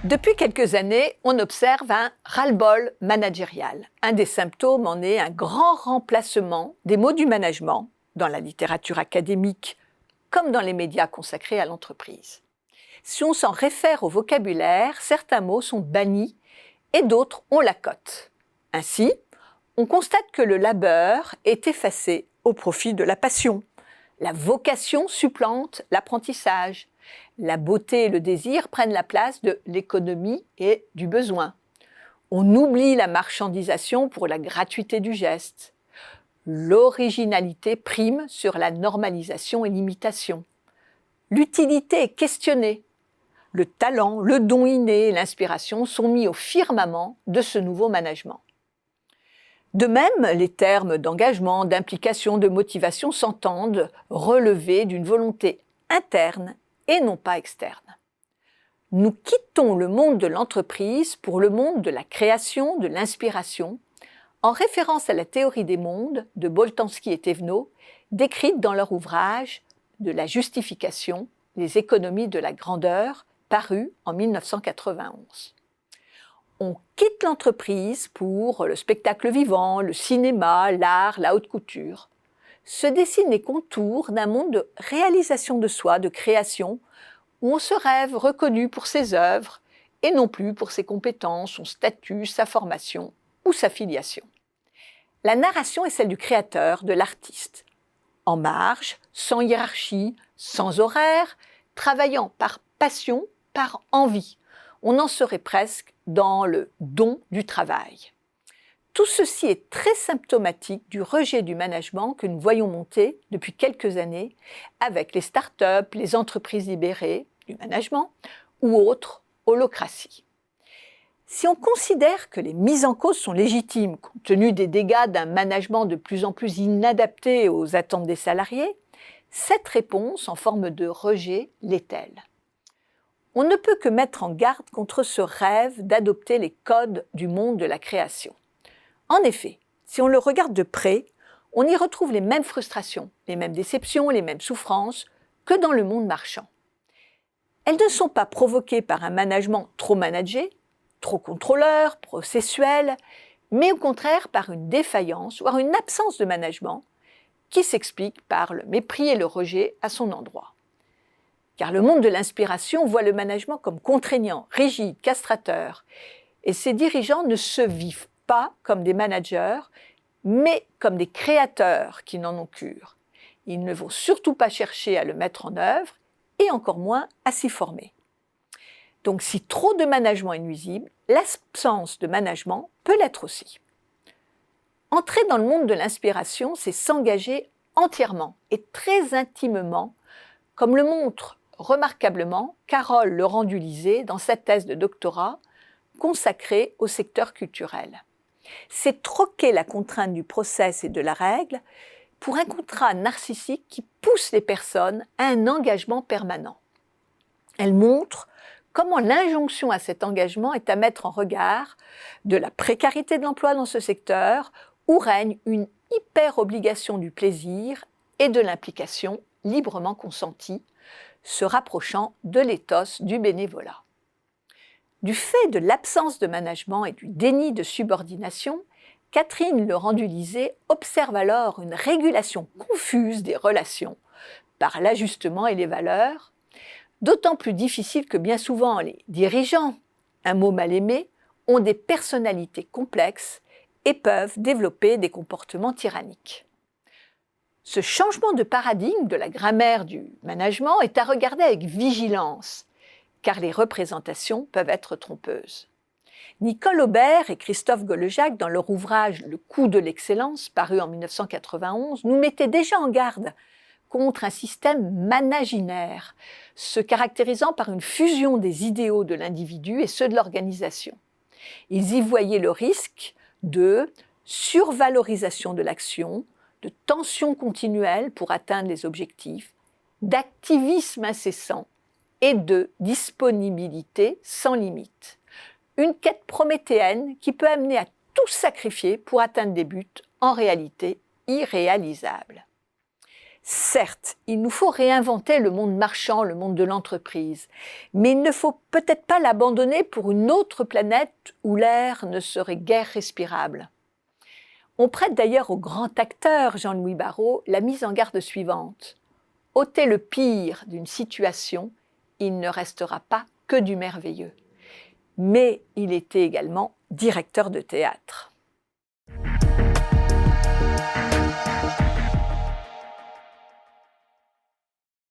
Depuis quelques années, on observe un ras-le-bol managérial. Un des symptômes en est un grand remplacement des mots du management dans la littérature académique comme dans les médias consacrés à l'entreprise. Si on s'en réfère au vocabulaire, certains mots sont bannis et d'autres ont la cote. Ainsi, on constate que le labeur est effacé au profit de la passion. La vocation supplante l'apprentissage. La beauté et le désir prennent la place de l'économie et du besoin. On oublie la marchandisation pour la gratuité du geste. L'originalité prime sur la normalisation et l'imitation. L'utilité est questionnée. Le talent, le don inné et l'inspiration sont mis au firmament de ce nouveau management. De même, les termes d'engagement, d'implication, de motivation s'entendent relever d'une volonté interne et non pas externe. Nous quittons le monde de l'entreprise pour le monde de la création, de l'inspiration, en référence à la théorie des mondes de Boltanski et Thévenot, décrite dans leur ouvrage « De la justification, les économies de la grandeur » paru en 1991. On quitte l'entreprise pour le spectacle vivant, le cinéma, l'art, la haute couture. Se dessinent les contours d'un monde de réalisation de soi, de création, où on se rêve reconnu pour ses œuvres et non plus pour ses compétences, son statut, sa formation ou sa filiation. La narration est celle du créateur, de l'artiste, en marge, sans hiérarchie, sans horaire, travaillant par passion, par envie. On en serait presque dans le don du travail. Tout ceci est très symptomatique du rejet du management que nous voyons monter depuis quelques années avec les start-up, les entreprises libérées du management ou autres holocraties. Si on considère que les mises en cause sont légitimes compte tenu des dégâts d'un management de plus en plus inadapté aux attentes des salariés, cette réponse en forme de rejet l'est-elle ? On ne peut que mettre en garde contre ce rêve d'adopter les codes du monde de la création. En effet, si on le regarde de près, on y retrouve les mêmes frustrations, les mêmes déceptions, les mêmes souffrances que dans le monde marchand. Elles ne sont pas provoquées par un management trop managé, trop contrôleur, processuel, mais au contraire par une défaillance, voire une absence de management qui s'explique par le mépris et le rejet à son endroit. Car le monde de l'inspiration voit le management comme contraignant, rigide, castrateur, et ses dirigeants ne se vivent pas comme des managers, mais comme des créateurs qui n'en ont cure. Il ne faut surtout pas chercher à le mettre en œuvre, et encore moins à s'y former. Donc si trop de management est nuisible, l'absence de management peut l'être aussi. Entrer dans le monde de l'inspiration, c'est s'engager entièrement et très intimement, comme le montre remarquablement Carole Laurent-Dulizé dans sa thèse de doctorat consacrée au secteur culturel. C'est troquer la contrainte du process et de la règle pour un contrat narcissique qui pousse les personnes à un engagement permanent. Elle montre comment l'injonction à cet engagement est à mettre en regard de la précarité de l'emploi dans ce secteur où règne une hyper-obligation du plaisir et de l'implication librement consentie, se rapprochant de l'éthos du bénévolat. Du fait de l'absence de management et du déni de subordination, Catherine Laurent-Dulizé observe alors une régulation confuse des relations par l'ajustement et les valeurs, d'autant plus difficile que bien souvent les dirigeants, un mot mal aimé, ont des personnalités complexes et peuvent développer des comportements tyranniques. Ce changement de paradigme de la grammaire du management est à regarder avec vigilance, car les représentations peuvent être trompeuses. Nicole Aubert et Christophe Golejac, dans leur ouvrage « Le coût de l'excellence » paru en 1991, nous mettaient déjà en garde contre un système managinaire, se caractérisant par une fusion des idéaux de l'individu et ceux de l'organisation. Ils y voyaient le risque de survalorisation de l'action, de tension continuelle pour atteindre les objectifs, d'activisme incessant et de disponibilité sans limite. Une quête prométhéenne qui peut amener à tout sacrifier pour atteindre des buts en réalité irréalisables. Certes, il nous faut réinventer le monde marchand, le monde de l'entreprise, mais il ne faut peut-être pas l'abandonner pour une autre planète où l'air ne serait guère respirable. On prête d'ailleurs au grand acteur Jean-Louis Barrault la mise en garde suivante. Ôtez le pire d'une situation, il ne restera pas que du merveilleux. Mais il était également directeur de théâtre.